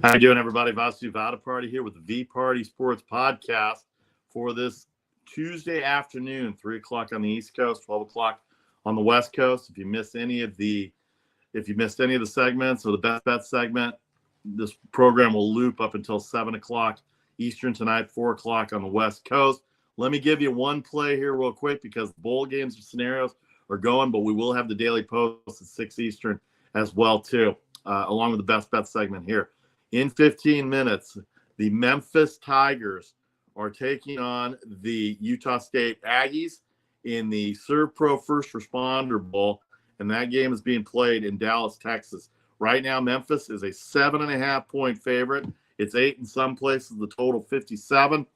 How you doing, everybody? Vasu, Vaddiparty here with the VPartySports Podcast for this Tuesday afternoon, 3 o'clock on the East Coast, 12 o'clock on the West Coast. If you missed any of the segments or the best bet segment, this program will loop up until 7 o'clock Eastern tonight, 4 o'clock on the West Coast. Let me give you one play here real quick because the bowl games or scenarios are going, but we will have the daily post at 6 Eastern as well, too, along with the best bet segment here. In 15 minutes, the Memphis Tigers are taking on the Utah State Aggies in the ServPro First Responder Bowl, and that game is being played in Dallas, Texas. Right now, Memphis is a 7.5-point favorite. It's 8 in some places, the total 57.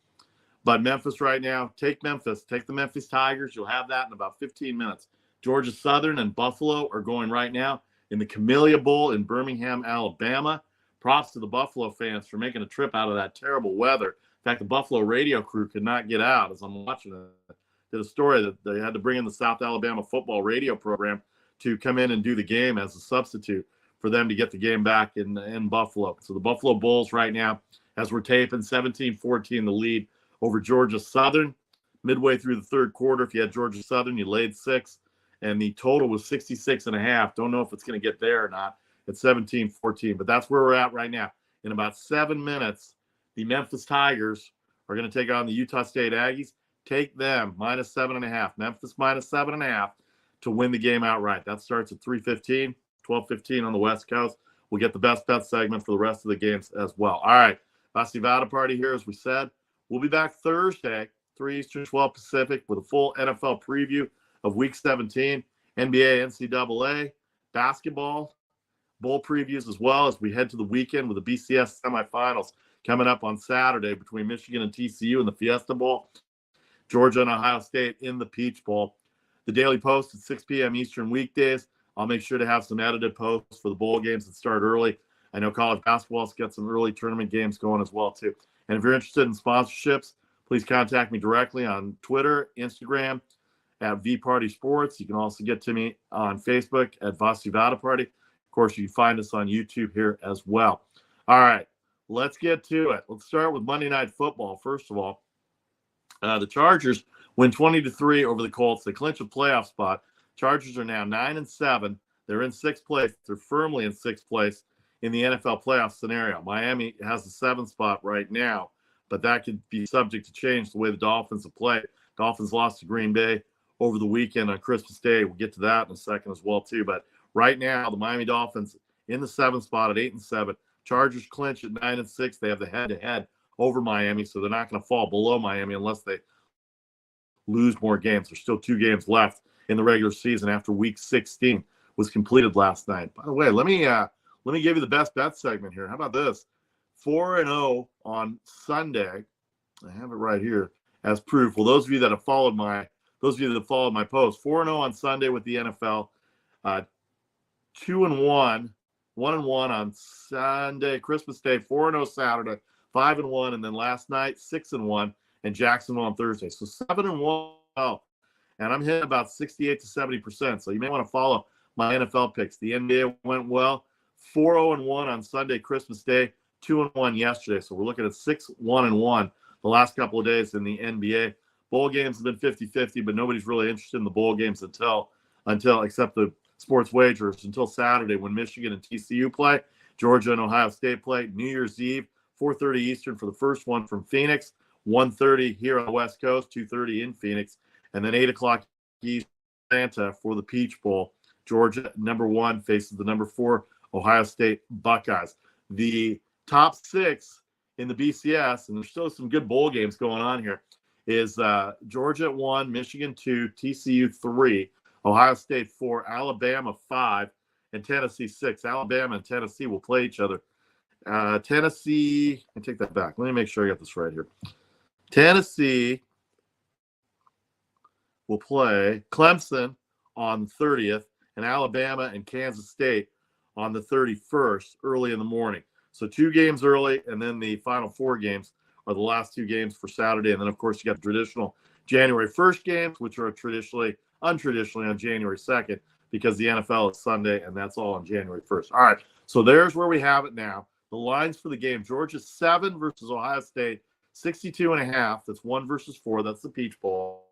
But Memphis right now, take the Memphis Tigers. You'll have that in about 15 minutes. Georgia Southern and Buffalo are going right now in the Camellia Bowl in Birmingham, Alabama. Props to the Buffalo fans for making a trip out of that terrible weather. In fact, the Buffalo radio crew could not get out as I'm watching it. Did a story that they had to bring in the South Alabama football radio program to come in and do the game as a substitute for them to get the game back in Buffalo. So the Buffalo Bulls right now, as we're taping, 17-14 the lead over Georgia Southern. Midway through the third quarter, if you had Georgia Southern, you laid 6, and the total was 66.5. Don't know if it's going to get there or not. At 17-14, but that's where we're at right now. In about 7 minutes, the Memphis Tigers are going to take on the Utah State Aggies. Take them minus 7.5. Memphis minus 7.5 to win the game outright. That starts at 3:15, 12:15 on the West Coast. We'll get the best bet segment for the rest of the games as well. All right, Vasu Vaddiparty here, as we said. We'll be back Thursday, 3 Eastern, 12 Pacific, with a full NFL preview of Week 17, NBA, NCAA, basketball, bowl previews, as well as we head to the weekend with the BCS Semifinals coming up on Saturday between Michigan and TCU in the Fiesta Bowl, Georgia and Ohio State in the Peach Bowl. The Daily Post at 6 p.m. Eastern weekdays. I'll make sure to have some edited posts for the bowl games that start early. I know college basketball's got some early tournament games going as well, too. And if you're interested in sponsorships, please contact me directly on Twitter, Instagram, at VPartySports. You can also get to me on Facebook at Vasu Vaddiparty. Of course, you can find us on YouTube here as well. All right, let's get to it. Let's start with Monday Night Football. First of all, the Chargers win 20-3 over the Colts. They clinch a playoff spot. Chargers are now 9-7. They're in 6th place. They're firmly in 6th place in the NFL playoff scenario. Miami has the 7th spot right now, but that could be subject to change the way the Dolphins have played. Dolphins lost to Green Bay over the weekend on Christmas Day. We'll get to that in a second as well, too. But right now, the Miami Dolphins in the 7th spot at 8-7. Chargers clinch at 9-6. They have the head-to-head over Miami, so they're not going to fall below Miami unless they lose more games. There's still 2 games left in the regular season after Week 16 was completed last night. By the way, let me give you the best bet segment here. How about this? 4-0 on Sunday. I have it right here as proof. Well, those of you that followed my post, 4-0 on Sunday with the NFL. 2-1, 1-1 on Sunday, Christmas Day, 4-0 Saturday, 5-1, and then last night 6-1, and Jacksonville on Thursday. So 7-1, and I'm hitting about 68 to 70%. So you may want to follow my NFL picks. The NBA went well, 4-0-1 on Sunday, Christmas Day, 2-1 yesterday. So we're looking at 6-1-1 the last couple of days in the NBA. Bowl games have been 50-50, but nobody's really interested in the bowl games until except the sports wagers until Saturday when Michigan and TCU play, Georgia and Ohio State play. New Year's Eve, 4:30 Eastern for the first one from Phoenix, 1:30 here on the West Coast, 2:30 in Phoenix, and then 8 o'clock East Atlanta for the Peach Bowl. Georgia, number 1, faces the number 4 Ohio State Buckeyes. The top 6 in the BCS, and there's still some good bowl games going on here, is Georgia at 1, Michigan 2, TCU 3, Ohio State 4, Alabama 5, and Tennessee 6. Alabama and Tennessee will play each other. Tennessee, I take that back. Let me make sure I got this right here. Tennessee will play Clemson on the 30th, and Alabama and Kansas State on the 31st, early in the morning. So 2 games early, and then the final 4 games are the last 2 games for Saturday. And then, of course, you got the traditional January 1st games, which are untraditionally on January 2nd, because the NFL is Sunday, and that's all on January 1st. All right, so there's where we have it now. The The lines for the game: Georgia 7 versus Ohio State, 62.5. That's 1 versus 4. That's the Peach Bowl.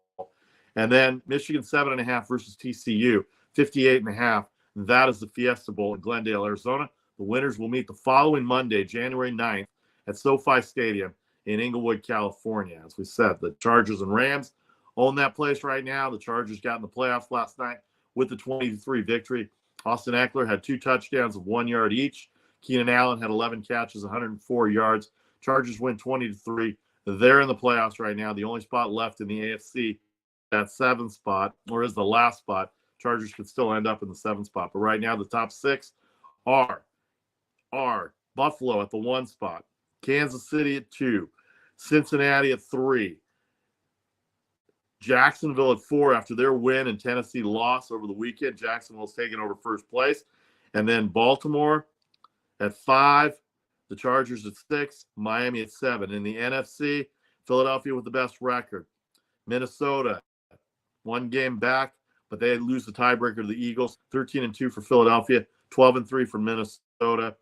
And then Michigan 7.5 versus TCU, 58.5. That is the Fiesta Bowl in Glendale, Arizona. The winners will meet the following Monday, January 9th, at SoFi Stadium in Inglewood, California. As we said, the Chargers and Rams own that place right now. The Chargers got in the playoffs last night with the 20-3 victory. Austin Eckler had 2 touchdowns of 1 yard each. Keenan Allen had 11 catches, 104 yards. Chargers win 20-3. They're in the playoffs right now. The only spot left in the AFC, that 7th spot, or is the last spot. Chargers could still end up in the 7th spot. But right now, the top 6 are Buffalo at the 1 spot, Kansas City at 2, Cincinnati at 3, Jacksonville at 4 after their win and Tennessee loss over the weekend. Jacksonville's taking over first place. And then Baltimore at 5, the Chargers at 6, Miami at 7. In the NFC, Philadelphia with the best record. Minnesota, 1 game back, but they lose the tiebreaker to the Eagles. 13-2 for Philadelphia, 12-3 for Minnesota.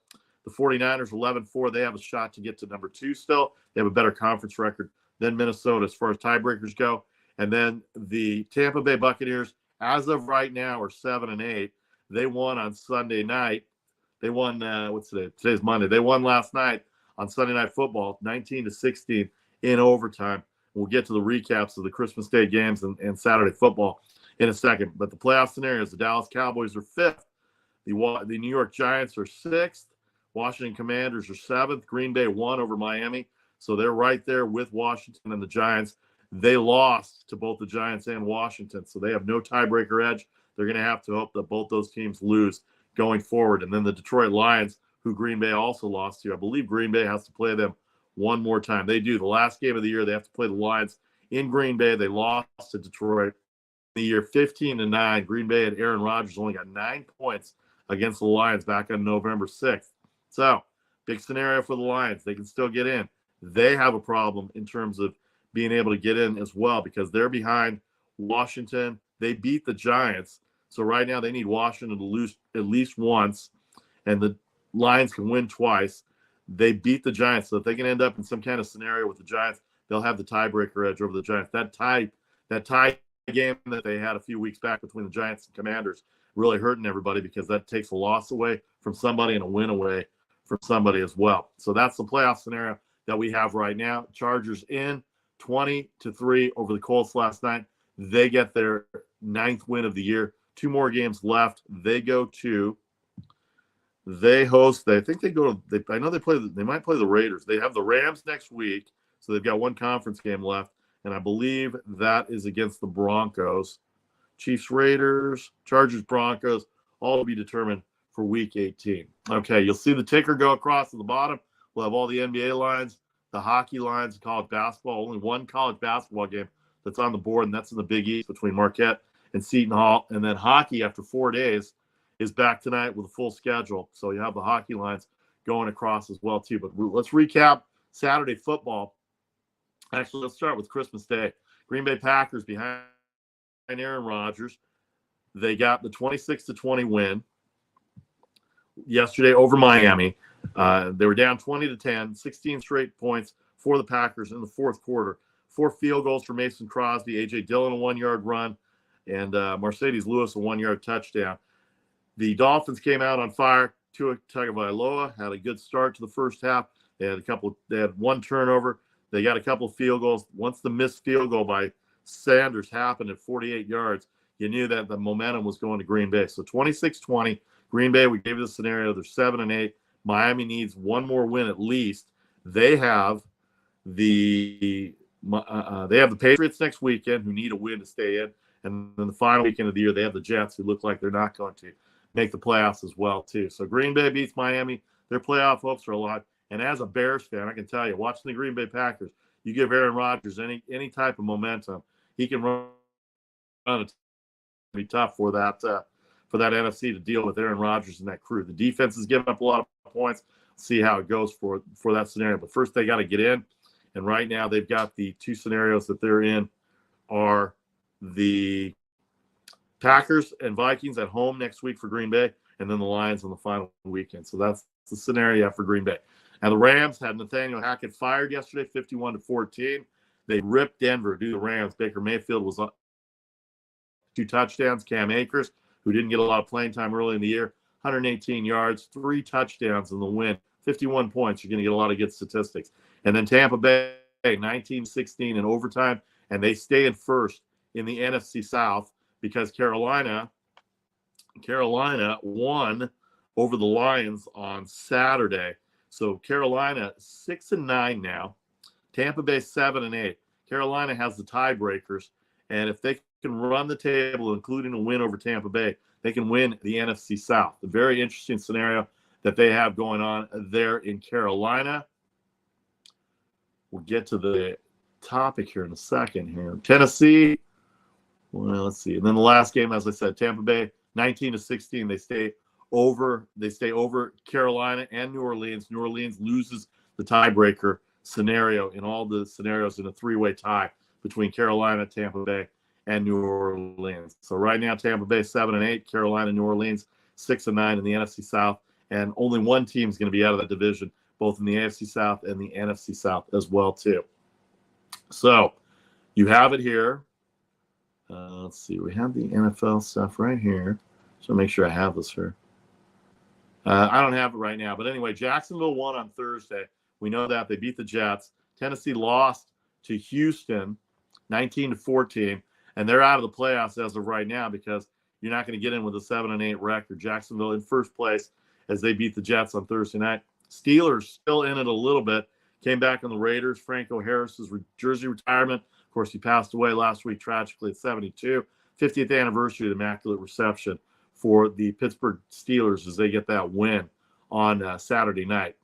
The 49ers, 11-4. They have a shot to get to number 2 still. They have a better conference record than Minnesota as far as tiebreakers go. And then the Tampa Bay Buccaneers, as of right now, are 7-8. They won on Sunday night. They won, what's today? Today's Monday. They won last night on Sunday Night Football, 19-16 in overtime. We'll get to the recaps of the Christmas Day games and Saturday football in a second. But the playoff scenarios, the Dallas Cowboys are 5th. The New York Giants are 6th. Washington Commanders are 7th. Green Bay won over Miami. So they're right there with Washington and the Giants. They lost to both the Giants and Washington. So they have no tiebreaker edge. They're going to have to hope that both those teams lose going forward. And then the Detroit Lions, who Green Bay also lost to. I believe Green Bay has to play them one more time. They do. The last game of the year, they have to play the Lions in Green Bay. They lost to Detroit the year 15-9. Green Bay and Aaron Rodgers only got 9 points against the Lions back on November 6th. So, big scenario for the Lions. They can still get in. They have a problem in terms of being able to get in as well because they're behind Washington. They beat the Giants. So right now they need Washington to lose at least once, and the Lions can win twice. They beat the Giants. So if they can end up in some kind of scenario with the Giants, they'll have the tiebreaker edge over the Giants. That tie game that they had a few weeks back between the Giants and Commanders really hurting everybody because that takes a loss away from somebody and a win away from somebody as well. So that's the playoff scenario that we have right now. Chargers in 20-3 over the Colts last night. They get their 9th win of the year. 2 more games left. They host. I think they go. I know they play. They might play the Raiders. They have the Rams next week, so they've got 1 conference game left, and I believe that is against the Broncos. Chiefs, Raiders, Chargers, Broncos, all to be determined for Week 18. Okay, you'll see the ticker go across to the bottom. We'll have all the NBA lines, the hockey lines, college basketball. Only 1 college basketball game that's on the board, and that's in the Big East between Marquette and Seton Hall. And then hockey, after 4 days, is back tonight with a full schedule. So you have the hockey lines going across as well, too. But let's recap Saturday football. Actually, let's start with Christmas Day. Green Bay Packers behind Aaron Rodgers. They got the 26-20 win yesterday over Miami. They were down 20-10, 16 straight points for the Packers in the 4th quarter. 4 field goals for Mason Crosby, A.J. Dillon a 1-yard run, and Mercedes Lewis a 1-yard touchdown. The Dolphins came out on fire. Tua Tagovailoa had a good start to the first half. They had 1 turnover. They got a couple of field goals. Once the missed field goal by Sanders happened at 48 yards, you knew that the momentum was going to Green Bay. So 26-20, Green Bay, we gave you the scenario. They're 7-8. Miami needs 1 more win at least. They have the Patriots next weekend who need a win to stay in. And then the final weekend of the year, they have the Jets who look like they're not going to make the playoffs as well, too. So Green Bay beats Miami. Their playoff hopes are a lot. And as a Bears fan, I can tell you, watching the Green Bay Packers, you give Aaron Rodgers any type of momentum, he can run. It's be tough for that NFC to deal with Aaron Rodgers and that crew. The defense is giving up a lot of points. See how it goes for that scenario. But first, they got to get in. And right now, they've got the 2 scenarios that they're in are the Packers and Vikings at home next week for Green Bay, and then the Lions on the final weekend. So that's the scenario for Green Bay. And the Rams had Nathaniel Hackett fired yesterday, 51-14. They ripped Denver due to the Rams. Baker Mayfield was up 2 touchdowns. Cam Akers, who didn't get a lot of playing time early in the year, 118 yards, 3 touchdowns in the win, 51 points. You're going to get a lot of good statistics. And then Tampa Bay, 19-16 in overtime, and they stay in first in the NFC South because Carolina won over the Lions on Saturday. So Carolina 6-9 now. Tampa Bay 7-8. Carolina has the tiebreakers, and if they can run the table, including a win over Tampa Bay, they can win the NFC South. A very interesting scenario that they have going on there in Carolina. We'll get to the topic here in a second here. Tennessee, well, let's see. And then the last game, as I said, Tampa Bay 19-16. They stay over Carolina and New Orleans. New Orleans loses the tiebreaker scenario in all the scenarios in a 3-way tie between Carolina, Tampa Bay, and New Orleans. So right now, Tampa Bay 7-8, Carolina, New Orleans 6-9 in the NFC South, and only one team is going to be out of that division, both in the AFC South and the NFC South as well too. So you have it here. Let's see. We have the NFL stuff right here. So make sure I have this here. I don't have it right now, but anyway, Jacksonville won on Thursday. We know that they beat the Jets. Tennessee lost to Houston 19-14, and they're out of the playoffs as of right now because you're not going to get in with a 7-8 record. Jacksonville in first place as they beat the Jets on Thursday night. Steelers still in it a little bit. Came back on the Raiders. Franco Harris's jersey retirement. Of course, he passed away last week tragically at 72. 50th anniversary of the Immaculate Reception for the Pittsburgh Steelers as they get that win on Saturday night.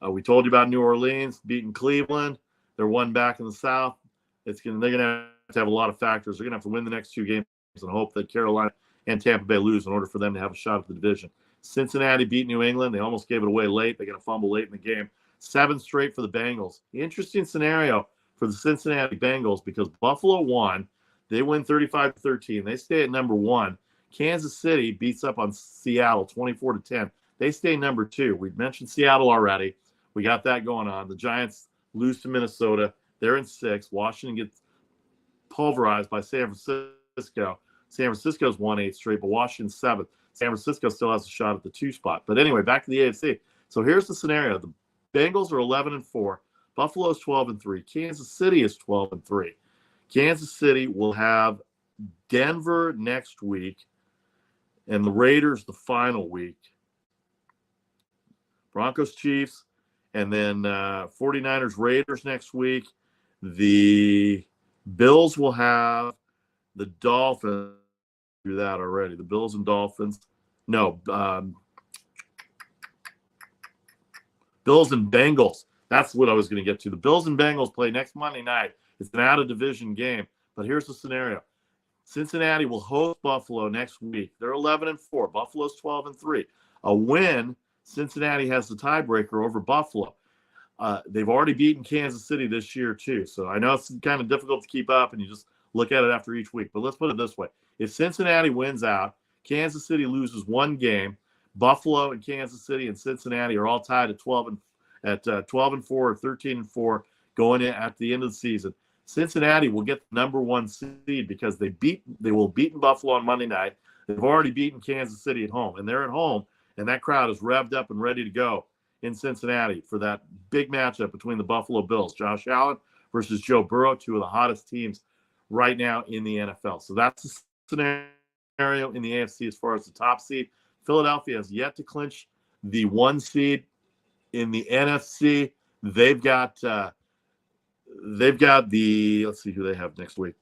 We told you about New Orleans beating Cleveland. They're one back in the South. They're going to have a lot of factors. They're going to have to win the next 2 games and hope that Carolina and Tampa Bay lose in order for them to have a shot at the division. Cincinnati beat New England. They almost gave it away late. They got a fumble late in the game. 7 straight for the Bengals. Interesting scenario for the Cincinnati Bengals because Buffalo won. They win 35-13. They stay at number 1. Kansas City beats up on Seattle 24-10. They stay number 2. We mentioned Seattle already. We got that going on. The Giants lose to Minnesota. They're in 6. Washington gets pulverized by San Francisco. San Francisco's won 8 straight, but Washington's 7th. San Francisco still has a shot at the 2 spot. But anyway, back to the AFC. So here's the scenario. The Bengals are 11-4. Buffalo's 12-3. Kansas City is 12-3. Kansas City will have Denver next week and the Raiders the final week. Broncos, Chiefs, and then 49ers, Raiders next week. The Bills will have the Dolphins. Do that already. The Bills and Dolphins. No, Bills and Bengals. That's what I was going to get to. The Bills and Bengals play next Monday night. It's an out-of-division game. But here's the scenario. Cincinnati will host Buffalo next week. They're 11-4. Buffalo's 12-3. A win, Cincinnati has the tiebreaker over Buffalo. They've already beaten Kansas City this year too. So I know it's kind of difficult to keep up and you just look at it after each week. But let's put it this way. If Cincinnati wins out, Kansas City loses 1 game. Buffalo and Kansas City and Cincinnati are all tied at 12-4 or 13-4 going in at the end of the season. Cincinnati will get the number 1 seed because they will beat Buffalo on Monday night. They've already beaten Kansas City at home, and they're at home, and that crowd is revved up and ready to go in Cincinnati for that big matchup between the Buffalo Bills, Josh Allen versus Joe Burrow, 2 of the hottest teams right now in the NFL. So that's the scenario in the AFC as far as the top seed. Philadelphia has yet to clinch the 1 seed. In the NFC, they've got the, let's see who they have next week.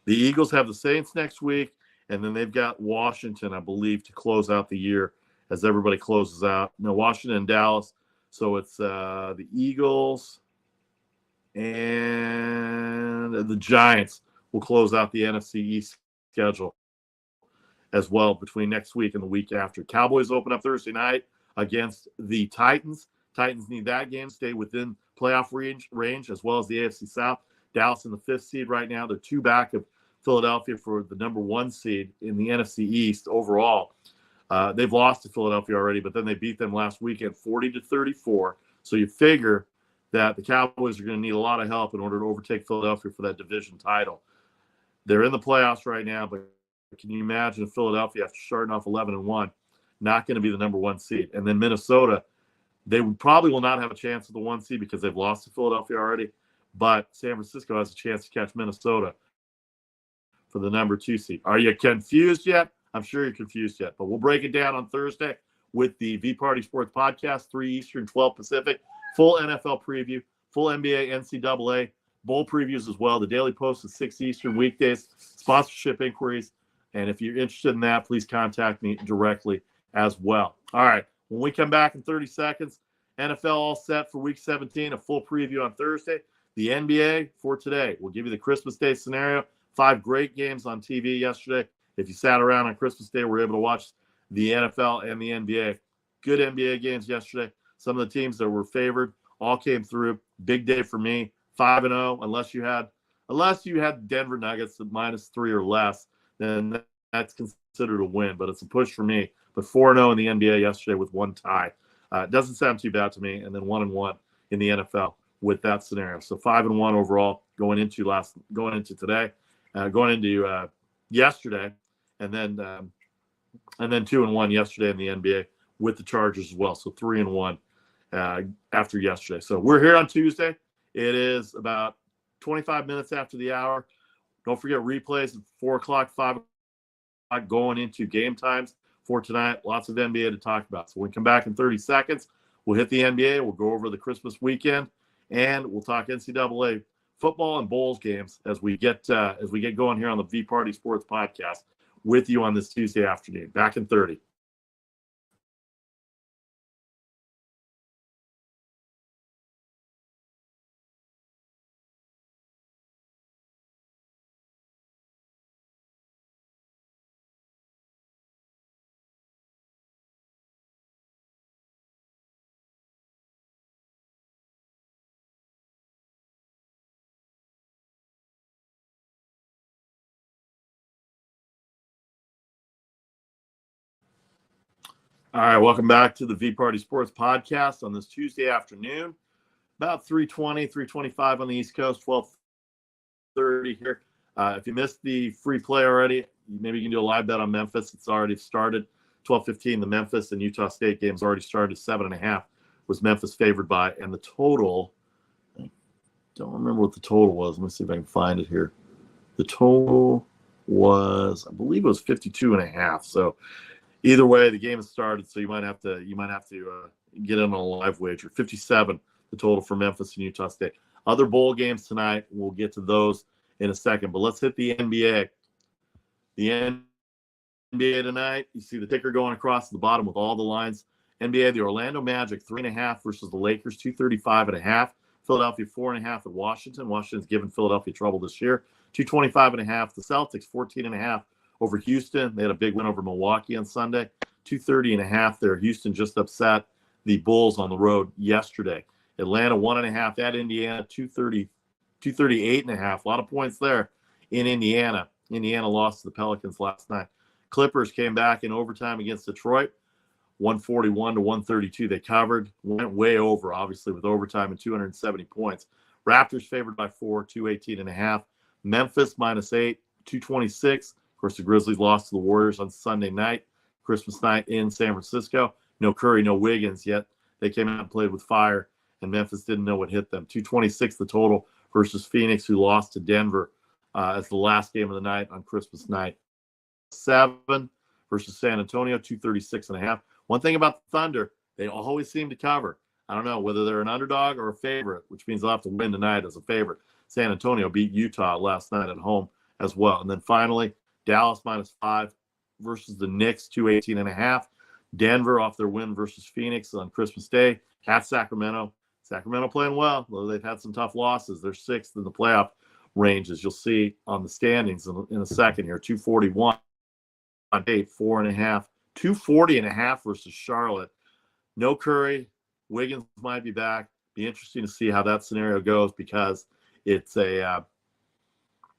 The Eagles have the Saints next week, and then they've got Washington, I believe, to close out the year as everybody closes out. No, Washington and Dallas. So it's the Eagles and the Giants will close out the NFC East schedule as well between next week and the week after. Cowboys open up Thursday night against the Titans. Titans need that game to stay within playoff range as well as the AFC South. Dallas in the 5th seed right now. They're 2 back of Philadelphia for the number 1 seed in the NFC East overall. They've lost to Philadelphia already, but then they beat them last weekend 40-34. So you figure that the Cowboys are going to need a lot of help in order to overtake Philadelphia for that division title. They're in the playoffs right now, but can you imagine if Philadelphia, after starting off 11-1, not going to be the number 1 seed? And then Minnesota, they probably will not have a chance at the 1 seed because they've lost to Philadelphia already. But San Francisco has a chance to catch Minnesota for the number 2 seed. Are you confused yet? I'm sure you're confused yet. But we'll break it down on Thursday with the VParty Sports Podcast, 3 Eastern, 12 Pacific. Full NFL preview, full NBA, NCAA, bowl previews as well. The Daily Post is 6 Eastern weekdays, sponsorship inquiries. And if you're interested in that, please contact me directly as well. All right. When we come back in 30 seconds, NFL all set for Week 17, a full preview on Thursday. The NBA for today. We'll give you the Christmas Day scenario. 5 great games on TV yesterday. If you sat around on Christmas Day, we're able to watch the NFL and the NBA. Good NBA games yesterday. Some of the teams that were favored all came through. Big day for me. 5-0. Unless you had Denver Nuggets at -3 or less, then that's considered a win. But it's a push for me. But 4-0 in the NBA yesterday with 1 tie. It doesn't sound too bad to me. And then 1-1 in the NFL with that scenario. So 5-1 overall going into today, going into yesterday, and then 2-1 yesterday in the NBA with the Chargers as well. So 3-1 after yesterday. So we're here on Tuesday. It is about 25 minutes after the hour. Don't forget replays at 4 o'clock, 5 o'clock going into game times for tonight. Lots of NBA to talk about. So when we come back in 30 seconds, we'll hit the NBA. We'll go over the Christmas weekend, and we'll talk NCAA football and bowls games as we get going here on the VParty Sports Podcast with you on this Tuesday afternoon. Back in 30. All right, welcome back to the VParty Sports Podcast on this Tuesday afternoon, about 3:20, 3:25 on the East Coast, 12:30 here. If you missed the free play already, maybe you can do a live bet on Memphis. It's already started. 12:15, the Memphis and Utah State game's already started. 7.5 was Memphis favored by, and the total, I don't remember what the total was. Let me see if I can find it here. The total was, I believe it was 52.5. So either way, the game has started, so you might have to get in on a live wager. 57, the total for Memphis and Utah State. Other bowl games tonight, we'll get to those in a second. But let's hit the NBA. The NBA tonight, you see the ticker going across the bottom with all the lines. NBA, the Orlando Magic, 3.5 versus the Lakers, 235.5. Philadelphia, 4.5 at Washington. Washington's given Philadelphia trouble this year. 225.5. The Celtics, 14.5. over Houston. They had a big win over Milwaukee on Sunday. 230.5 there. Houston just upset the Bulls on the road yesterday. Atlanta 1.5 at Indiana. 238.5. A lot of points there in Indiana. Indiana lost to the Pelicans last night. Clippers came back in overtime against Detroit. 141-132. They covered. Went way over, obviously, with overtime and 270 points. Raptors favored by 4, 218.5. Memphis -8, 226. Of course, the Grizzlies lost to the Warriors on Sunday night, Christmas night in San Francisco. No Curry, no Wiggins yet. They came out and played with fire, and Memphis didn't know what hit them. 226 the total versus Phoenix, who lost to Denver as the last game of the night on Christmas night. 7 versus San Antonio, 236.5. One thing about the Thunder, they always seem to cover. I don't know whether they're an underdog or a favorite, which means they'll have to win tonight as a favorite. San Antonio beat Utah last night at home as well. And then finally, Dallas -5 versus the Knicks, 218.5. Denver off their win versus Phoenix on Christmas Day at Sacramento. Sacramento playing well, though they've had some tough losses. They're 6th in the playoff range, as you'll see on the standings in a second here. 241 on 8, 4.5. 240.5 versus Charlotte. No Curry. Wiggins might be back. Be interesting to see how that scenario goes because it's a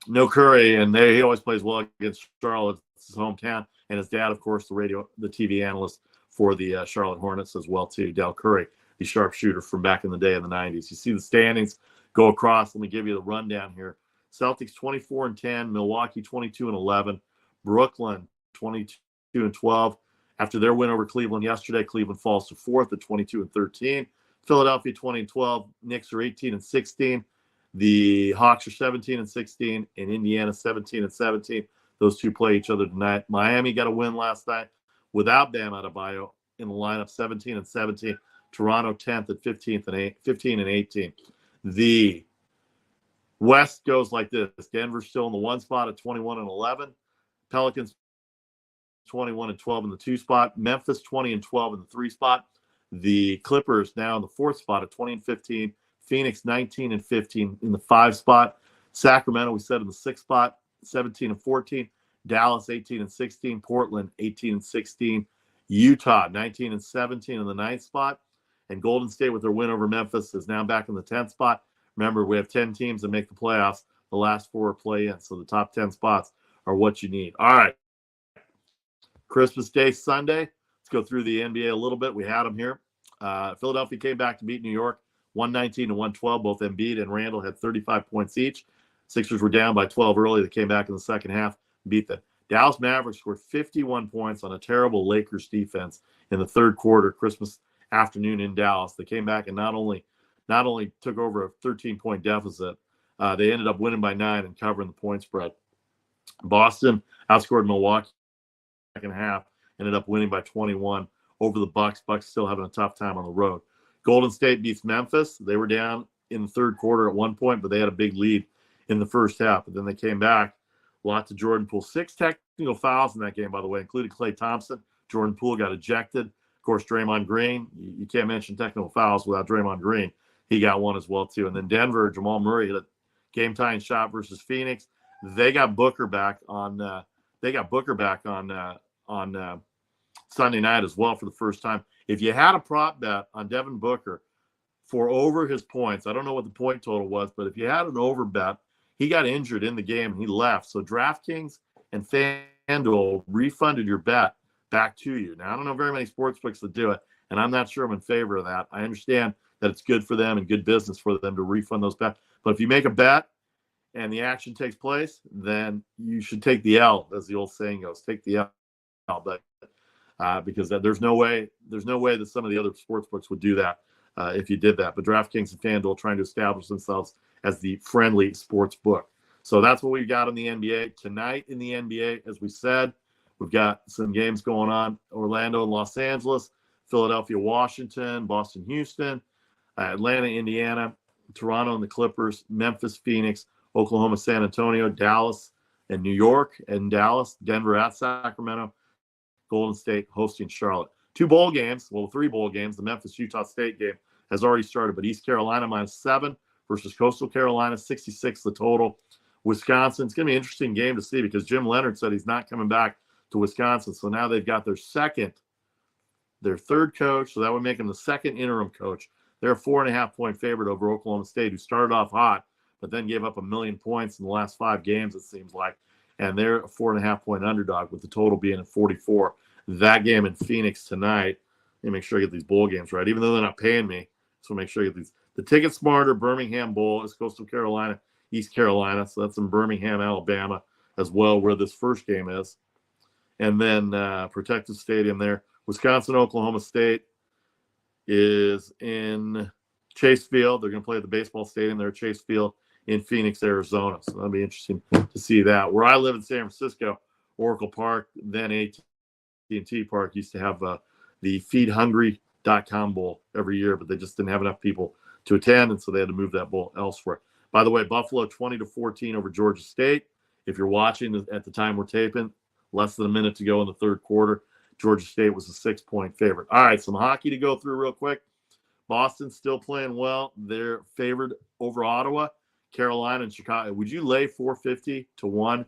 no Curry, and he always plays well against Charlotte. It's his hometown, and his dad, of course, the TV analyst for the Charlotte Hornets as well too, Del Curry. the sharpshooter from back in the day in the 90s. You see the standings go across. Let me give you the rundown here. Celtics 24-10, Milwaukee 22-11, Brooklyn 22-12. After their win over Cleveland yesterday, Cleveland falls to fourth at 22-13. Philadelphia 20-12, Knicks are 18-16. The Hawks are 17-16, and Indiana 17-17. Those two play each other tonight. Miami got a win last night without Bam Adebayo in the lineup, 17-17. Toronto 10th at 15-18. The West goes like this. Denver's still in the 1 spot at 21-11. Pelicans 21-12 in the 2 spot. Memphis 20-12 in the 3 spot. The Clippers now in the 4th spot at 20-15. Phoenix 19-15 in the 5 spot. Sacramento, we said, in the 6th spot, 17-14. Dallas 18-16. Portland 18-16. Utah 19-17 in the 9th spot. And Golden State, with their win over Memphis, is now back in the 10th spot. Remember, we have 10 teams that make the playoffs. The last 4 play in, so the top 10 spots are what you need. All right. Christmas Day Sunday. Let's go through the NBA a little bit. We had them here. Philadelphia came back to beat New York 119-112. Both Embiid and Randall had 35 points each. Sixers were down by 12 early. They came back in the second half, beat them. Dallas Mavericks scored 51 points on a terrible Lakers defense in the third quarter, Christmas afternoon in Dallas. They came back and not only took over a 13-point deficit, they ended up winning by 9 and covering the point spread. Boston outscored Milwaukee second half, ended up winning by 21 over the Bucks. Bucks still having a tough time on the road. Golden State beats Memphis. They were down in the third quarter at one point, but they had a big lead in the first half. But then they came back. Lots of Jordan Poole. 6 technical fouls in that game, by the way, including Klay Thompson. Jordan Poole got ejected. Of course, Draymond Green. You can't mention technical fouls without Draymond Green. He got one as well, too. And then Denver, Jamal Murray hit a game-tying shot versus Phoenix. They got Booker back on Sunday night as well for the first time. If you had a prop bet on Devin Booker for over his points, I don't know what the point total was, but if you had an over bet, he got injured in the game and he left. So DraftKings and FanDuel refunded your bet back to you. Now, I don't know very many sportsbooks that do it, and I'm not sure I'm in favor of that. I understand that it's good for them and good business for them to refund those bets. But if you make a bet and the action takes place, then you should take the L, as the old saying goes. Take the L. But because there's no way that some of the other sportsbooks would do that if you did that. But DraftKings and FanDuel trying to establish themselves as the friendly sports book. So that's what we've got in the NBA. Tonight in the NBA, as we said, we've got some games going on. Orlando and Los Angeles, Philadelphia, Washington, Boston, Houston, Atlanta, Indiana, Toronto and the Clippers, Memphis, Phoenix, Oklahoma, San Antonio, Dallas and New York, and Dallas, Denver at Sacramento, Golden State hosting Charlotte. 2 bowl games, 3 bowl games. The Memphis-Utah State game has already started, but East Carolina -7 versus Coastal Carolina, 66 the total. Wisconsin, it's going to be an interesting game to see because Jim Leonard said he's not coming back to Wisconsin. So now they've got their third coach, so that would make him the second interim coach. They're a 4.5-point favorite over Oklahoma State, who started off hot, but then gave up 1 million points in the last 5 games, it seems like. And they're a 4.5-point underdog with the total being at 44. That game in Phoenix tonight. Let me make sure I get these bowl games right, even though they're not paying me. So make sure I get these. The Ticket Smarter Birmingham Bowl is Coastal Carolina, East Carolina. So that's in Birmingham, Alabama as well, where this first game is. And then Protective Stadium there. Wisconsin, Oklahoma State is in Chase Field. They're going to play at the baseball stadium there at Chase Field in Phoenix, Arizona. So that'll be interesting to see that. Where I live in San Francisco, Oracle Park, then AT&T Park, used to have the feedhungry.com bowl every year, but they just didn't have enough people to attend, and so they had to move that bowl elsewhere. By the way, Buffalo 20-14 over Georgia State. If you're watching at the time we're taping, less than a minute to go in the third quarter. Georgia State was a 6-point favorite. All right, some hockey to go through real quick. Boston's still playing well. They're favored over Ottawa, Carolina, and Chicago. Would you lay 450 to 1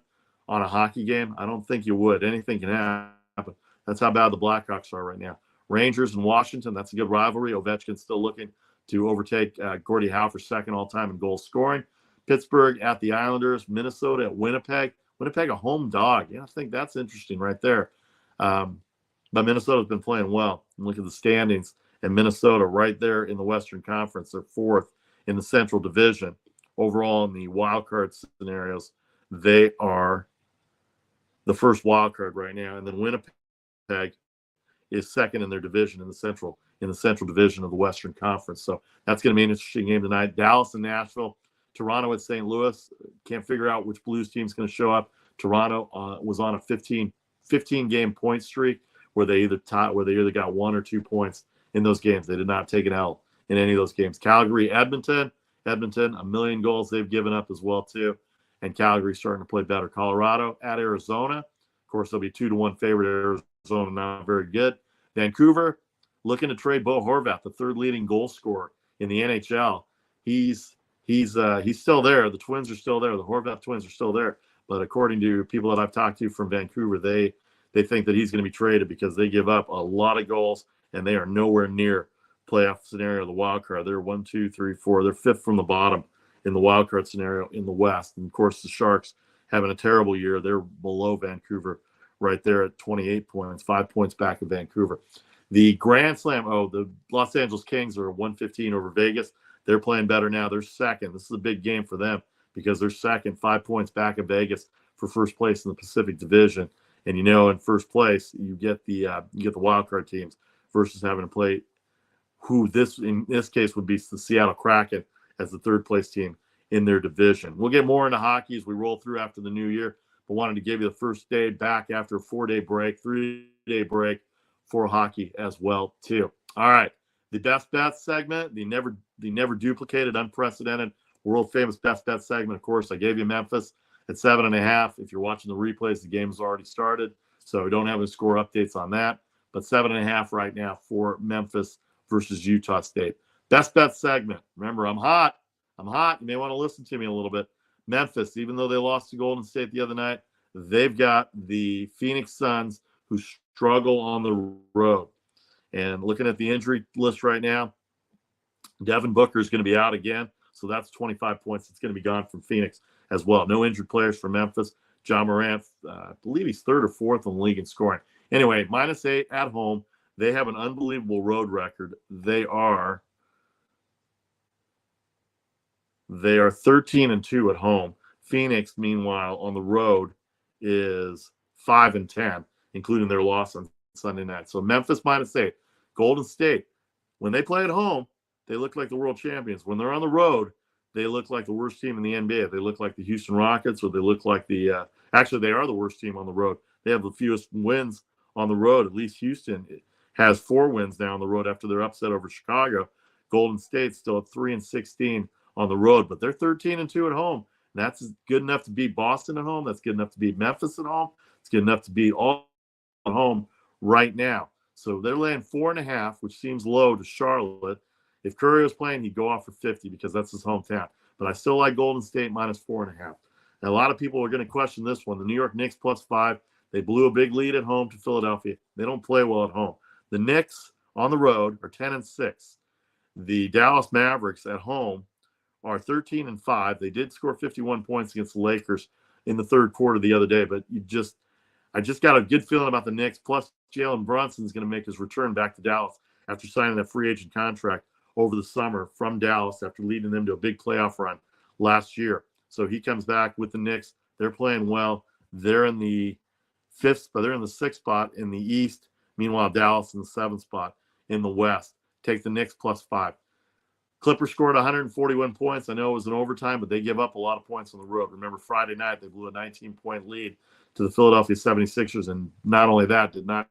on a hockey game? I don't think you would. Anything can happen. That's how bad the Blackhawks are right now. Rangers and Washington, that's a good rivalry. Ovechkin's still looking to overtake Gordie Howe for second all-time in goal scoring. Pittsburgh at the Islanders. Minnesota at Winnipeg. Winnipeg, a home dog. Yeah, I think that's interesting right there. But Minnesota's been playing well. And look at the standings and Minnesota right there in the Western Conference. They're fourth in the Central Division. Overall, in the wild card scenarios, they are the first wild card right now. And then Winnipeg is second in their division in the Central Division of the Western Conference. So that's going to be an interesting game tonight. Dallas and Nashville, Toronto at St. Louis. Can't figure out which Blues team is going to show up. Toronto was on a 15 game point streak where they either got 1 or 2 points in those games. They did not take an L in any of those games. Calgary, Edmonton, a million goals they've given up as well too. And Calgary starting to play better. Colorado at Arizona. Of course, they'll be 2-1 favorite. Arizona not very good. Vancouver looking to trade Bo Horvat, the third leading goal scorer in the NHL. He's still there. The Twins are still there. The Horvat twins are still there. But according to people that I've talked to from Vancouver, they think that he's going to be traded because they give up a lot of goals and they are nowhere near playoff scenario of the wild card. They're 1, 2, 3, 4. They're fifth from the bottom in the wild card scenario in the West. And of course, the Sharks having a terrible year. They're below Vancouver right there at 28 points, 5 points back of Vancouver. The Grand Slam, the Los Angeles Kings are 115 over Vegas. They're playing better now. They're second. This is a big game for them because they're second, 5 points back of Vegas for first place in the Pacific Division. And in first place, you get the wild card teams versus having to play in this case would be the Seattle Kraken as the third place team in their division. We'll get more into hockey as we roll through after the new year, but wanted to give you the first day back after a 4-day break, 3-day break for hockey as well too. All right, the best bets segment, the never duplicated, unprecedented, world famous best bet segment. Of course, I gave you Memphis at 7.5. If you're watching the replays, the game has already started, so we don't have any score updates on that. But 7.5 right now for Memphis versus Utah State. Best bet segment. Remember, I'm hot. You may want to listen to me a little bit. Memphis, even though they lost to Golden State the other night, they've got the Phoenix Suns who struggle on the road. And looking at the injury list right now, Devin Booker is going to be out again. So that's 25 points. It's going to be gone from Phoenix as well. No injured players for Memphis. John Morant, I believe he's third or fourth in the league in scoring. Anyway, -8 at home. They have an unbelievable road record. They are 13-2 at home. Phoenix, meanwhile, on the road is 5-10, including their loss on Sunday night. So Memphis -8. Golden State, when they play at home, they look like the world champions. When they're on the road, they look like the worst team in the NBA. They look like the Houston Rockets, or they look like actually, they are the worst team on the road. They have the fewest wins on the road. At least Houston has 4 wins now on the road after their upset over Chicago. Golden State's still at 3-16 on the road, but they're 13-2 at home. And that's good enough to beat Boston at home. That's good enough to beat Memphis at home. It's good enough to beat all at home right now. So they're laying 4.5, which seems low to Charlotte. If Curry was playing, he'd go off for 50 because that's his hometown. But I still like Golden State -4.5. Now, a lot of people are going to question this one. The New York Knicks +5. They blew a big lead at home to Philadelphia. They don't play well at home. The Knicks on the road are 10-6. The Dallas Mavericks at home are 13-5. They did score 51 points against the Lakers in the third quarter the other day, but I just got a good feeling about the Knicks. Plus, Jalen Brunson is going to make his return back to Dallas after signing that free agent contract over the summer from Dallas after leading them to a big playoff run last year. So he comes back with the Knicks. They're playing well. They're in the 6th spot in the East. Meanwhile, Dallas in the 7th spot in the West. Take the Knicks +5. Clippers scored 141 points. I know it was an overtime, but they give up a lot of points on the road. Remember, Friday night, they blew a 19-point lead to the Philadelphia 76ers, and not only that, did not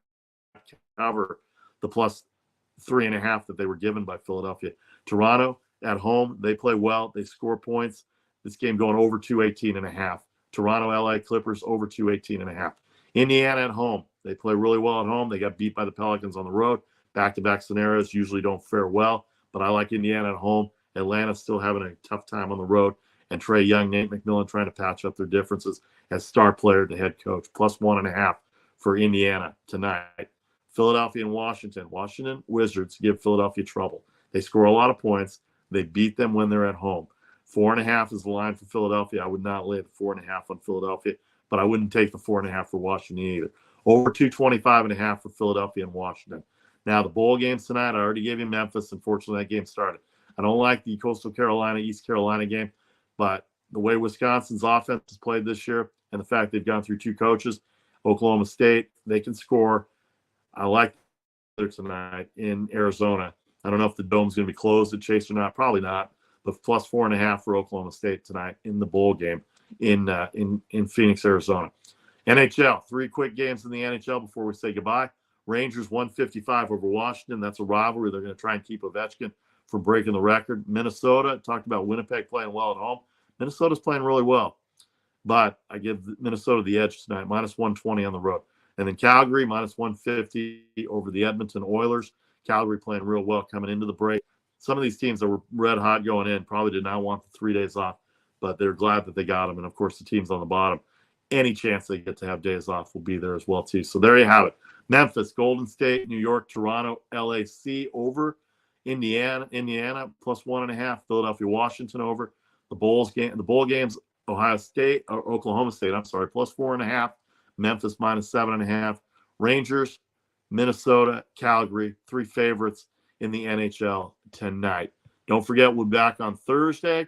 cover the +3.5 that they were given by Philadelphia. Toronto, at home, they play well. They score points. This game going over 218.5. Toronto, LA Clippers, over 218.5. Indiana at home. They play really well at home. They got beat by the Pelicans on the road. Back-to-back scenarios usually don't fare well, but I like Indiana at home. Atlanta still having a tough time on the road. And Trae Young, Nate McMillan trying to patch up their differences as star player to head coach. +1.5 for Indiana tonight. Philadelphia and Washington. Washington Wizards give Philadelphia trouble. They score a lot of points. They beat them when they're at home. 4.5 is the line for Philadelphia. I would not lay the 4.5 on Philadelphia, but I wouldn't take the 4.5 for Washington either. Over 225.5 for Philadelphia and Washington. Now, the bowl games tonight, I already gave you Memphis. Unfortunately, that game started. I don't like the Coastal Carolina, East Carolina game, but the way Wisconsin's offense has played this year and the fact they've gone through 2 coaches, Oklahoma State, they can score. I like it tonight in Arizona. I don't know if the dome's going to be closed at Chase or not. Probably not. But plus 4.5 for Oklahoma State tonight in the bowl game in Phoenix, Arizona. NHL, 3 quick games in the NHL before we say goodbye. Rangers 155 over Washington. That's a rivalry. They're going to try and keep Ovechkin from breaking the record. Minnesota, talked about Winnipeg playing well at home. Minnesota's playing really well. But I give Minnesota the edge tonight, minus 120 on the road. And then Calgary, minus 150 over the Edmonton Oilers. Calgary playing real well coming into the break. Some of these teams that were red hot going in probably did not want the 3 days off, but they're glad that they got them. And, of course, the teams on the bottom, any chance they get to have days off will be there as well, too. So there you have it. Memphis, Golden State, New York, Toronto, LAC over. Indiana, plus 1.5. Philadelphia, Washington over. The bowl games, Ohio State, or Oklahoma State, plus 4.5. Memphis, minus 7.5. Rangers, Minnesota, Calgary, 3 favorites in the NHL tonight. Don't forget, we'll be back on Thursday,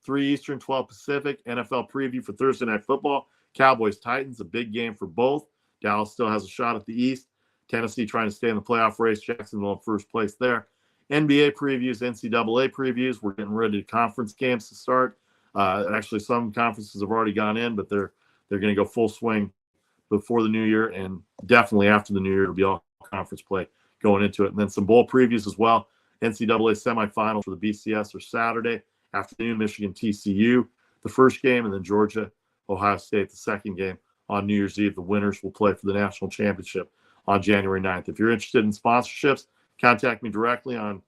3 Eastern, 12 Pacific, NFL preview for Thursday Night Football. Cowboys-Titans, a big game for both. Dallas still has a shot at the East. Tennessee trying to stay in the playoff race. Jacksonville in first place there. NBA previews, NCAA previews. We're getting ready to conference games to start. Actually, some conferences have already gone in, but they're going to go full swing before the new year, and definitely after the new year, it'll be all conference play going into it. And then some bowl previews as well. NCAA semifinals for the BCS are Saturday afternoon, Michigan TCU, the first game, and then Georgia, Ohio State, the second game on New Year's Eve. The winners will play for the national championship on January 9th. If you're interested in sponsorships, contact me directly on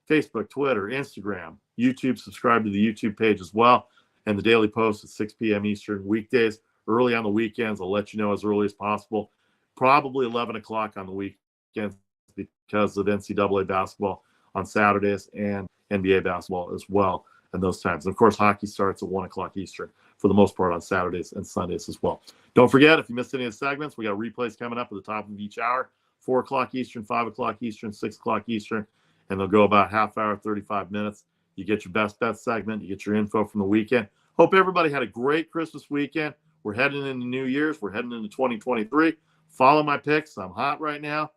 Facebook, Twitter, Instagram, YouTube. Subscribe to the YouTube page as well. And the Daily Post at 6 p.m. Eastern weekdays. Early on the weekends, I'll let you know as early as possible. Probably 11 o'clock on the weekends because of NCAA basketball on Saturdays and NBA basketball as well and those times. And, of course, hockey starts at 1 o'clock Eastern for the most part on Saturdays and Sundays as well. Don't forget, if you missed any of the segments, we got replays coming up at the top of each hour, 4 o'clock Eastern, 5 o'clock Eastern, 6 o'clock Eastern, and they'll go about half hour, 35 minutes. You get your best bet segment. You get your info from the weekend. Hope everybody had a great Christmas weekend. We're heading into New Year's. We're heading into 2023. Follow my picks. I'm hot right now.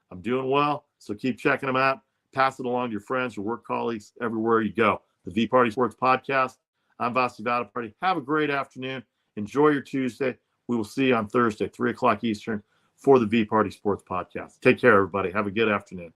I'm doing well, so keep checking them out. Pass it along to your friends, your work colleagues, everywhere you go. The VPartySports Podcast. I'm Vasu, Vaddiparty. Have a great afternoon. Enjoy your Tuesday. We will see you on Thursday, 3 o'clock Eastern, for the VPartySports Podcast. Take care, everybody. Have a good afternoon.